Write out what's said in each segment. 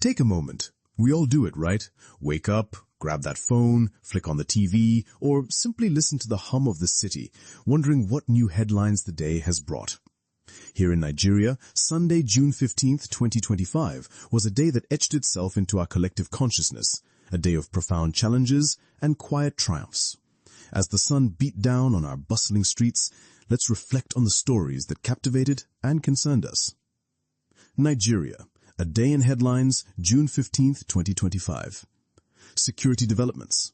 Take a moment. We all do it, right? Wake up, grab that phone, flick on the TV, or simply listen to the hum of the city, wondering what new headlines the day has brought. Here in Nigeria, Sunday, June 15th, 2025, was a day that etched itself into our collective consciousness, a day of profound challenges and quiet triumphs. As the sun beat down on our bustling streets, let's reflect on the stories that captivated and concerned us. Nigeria, a day in headlines, June 15th, 2025. Security developments.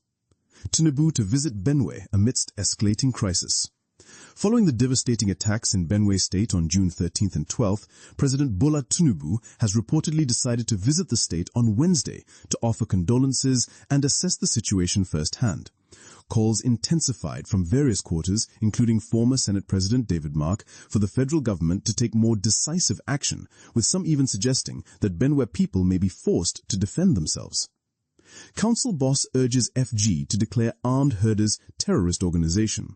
Tinubu to visit Benue amidst escalating crisis. Following the devastating attacks in Benue State on June 13th and 12th, President Bola Tinubu has reportedly decided to visit the state on Wednesday to offer condolences and assess the situation firsthand. Calls intensified from various quarters, including former Senate President David Mark, for the federal government to take more decisive action, with some even suggesting that Benue people may be forced to defend themselves. Council boss urges FG to declare armed herders terrorist organization.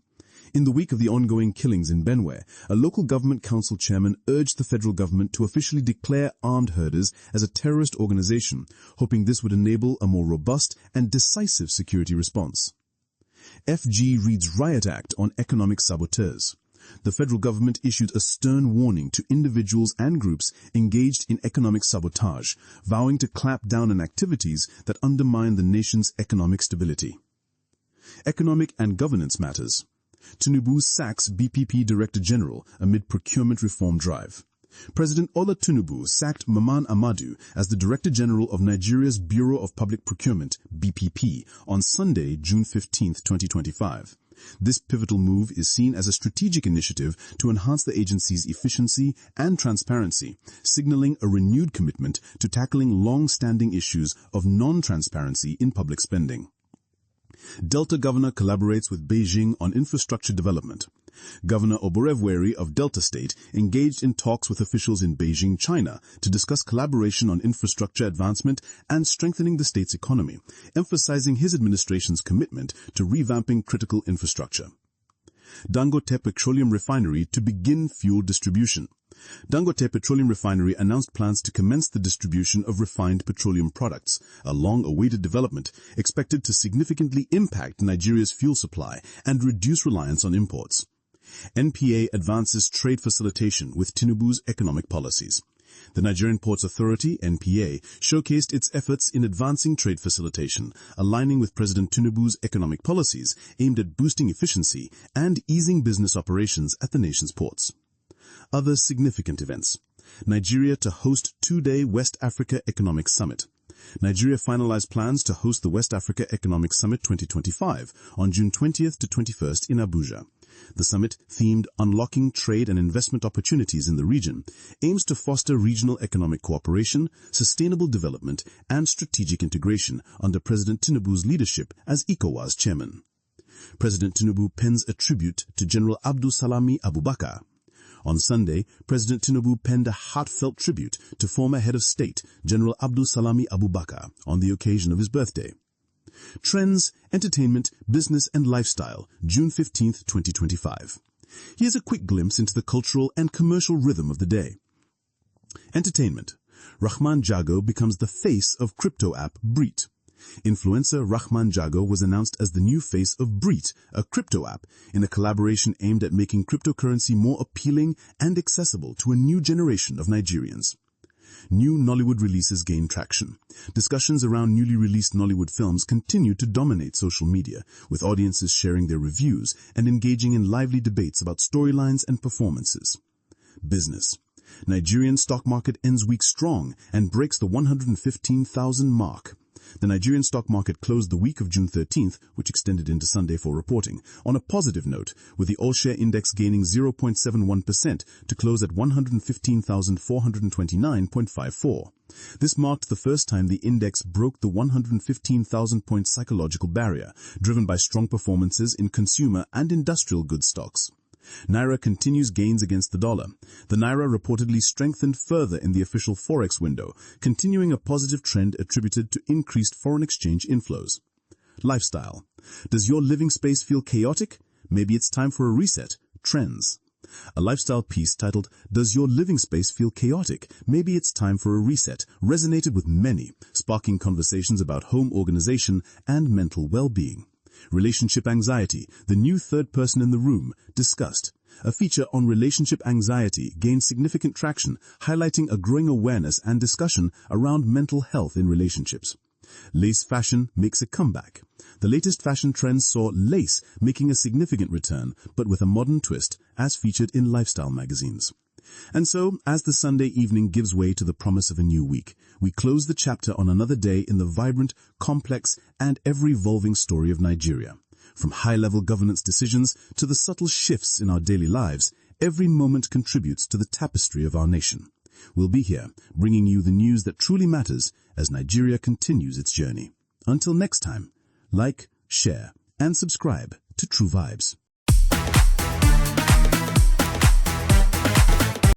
In the week of the ongoing killings in Benue, a local government council chairman urged the federal government to officially declare armed herders as a terrorist organization, hoping this would enable a more robust and decisive security response. FG reads Riot Act on economic saboteurs. The federal government issued a stern warning to individuals and groups engaged in economic sabotage, vowing to clamp down on activities that undermine the nation's economic stability. Economic and governance matters. Tinubu sacks BPP Director General amid procurement reform drive. President Bola Tinubu sacked Maman Amadu as the Director General of Nigeria's Bureau of Public Procurement, BPP, on Sunday, June 15, 2025. This pivotal move is seen as a strategic initiative to enhance the agency's efficiency and transparency, signaling a renewed commitment to tackling long-standing issues of non-transparency in public spending. Delta Governor collaborates with Beijing on infrastructure development. Governor Oborevwori of Delta State engaged in talks with officials in Beijing, China, to discuss collaboration on infrastructure advancement and strengthening the state's economy, emphasizing his administration's commitment to revamping critical infrastructure. Dangote Petroleum Refinery to begin fuel distribution. Dangote Petroleum Refinery announced plans to commence the distribution of refined petroleum products, a long-awaited development expected to significantly impact Nigeria's fuel supply and reduce reliance on imports. NPA advances trade facilitation with Tinubu's economic policies. The Nigerian Ports Authority, NPA, showcased its efforts in advancing trade facilitation, aligning with President Tinubu's economic policies aimed at boosting efficiency and easing business operations at the nation's ports. Other significant events. Nigeria to host two-day West Africa Economic Summit. Nigeria finalized plans to host the West Africa Economic Summit 2025 on June 20th to 21st in Abuja. The summit, themed Unlocking Trade and Investment Opportunities in the Region, aims to foster regional economic cooperation, sustainable development, and strategic integration under President Tinubu's leadership as ECOWAS chairman. President Tinubu pens a tribute to General Abdul Salami Abubakar. On Sunday, President Tinubu penned a heartfelt tribute to former head of state, General Abdul Salami Abubakar, on the occasion of his birthday. Trends, entertainment, business and lifestyle, June 15, 2025. Here's a quick glimpse into the cultural and commercial rhythm of the day. Entertainment. Rahman Jago becomes the face of crypto app Breet. Influencer Rahman Jago was announced as the new face of Breet, a crypto app, in a collaboration aimed at making cryptocurrency more appealing and accessible to a new generation of Nigerians. New Nollywood releases gain traction. Discussions around newly released Nollywood films continue to dominate social media, with audiences sharing their reviews and engaging in lively debates about storylines and performances. Business. Nigerian stock market ends week strong and breaks the 115,000 mark. The Nigerian stock market closed the week of June 13th, which extended into Sunday for reporting, on a positive note, with the all-share index gaining 0.71% to close at 115,429.54. This marked the first time the index broke the 115,000-point psychological barrier, driven by strong performances in consumer and industrial goods stocks. Naira continues gains against the dollar. The Naira reportedly strengthened further in the official forex window, continuing a positive trend attributed to increased foreign exchange inflows. Lifestyle. Does your living space feel chaotic? Maybe it's time for a reset. Trends. A lifestyle piece titled, "Does Your Living Space Feel Chaotic? Maybe It's Time for a Reset," resonated with many, sparking conversations about home organization and mental well-being. Relationship anxiety, the new third person in the room, discussed. A feature on relationship anxiety gained significant traction, highlighting a growing awareness and discussion around mental health in relationships. Lace fashion makes a comeback. The latest fashion trends saw lace making a significant return, but with a modern twist, as featured in lifestyle magazines. And so, as the Sunday evening gives way to the promise of a new week, we close the chapter on another day in the vibrant, complex, and ever-evolving story of Nigeria. From high-level governance decisions to the subtle shifts in our daily lives, every moment contributes to the tapestry of our nation. We'll be here, bringing you the news that truly matters as Nigeria continues its journey. Until next time, like, share, and subscribe to True Vibes.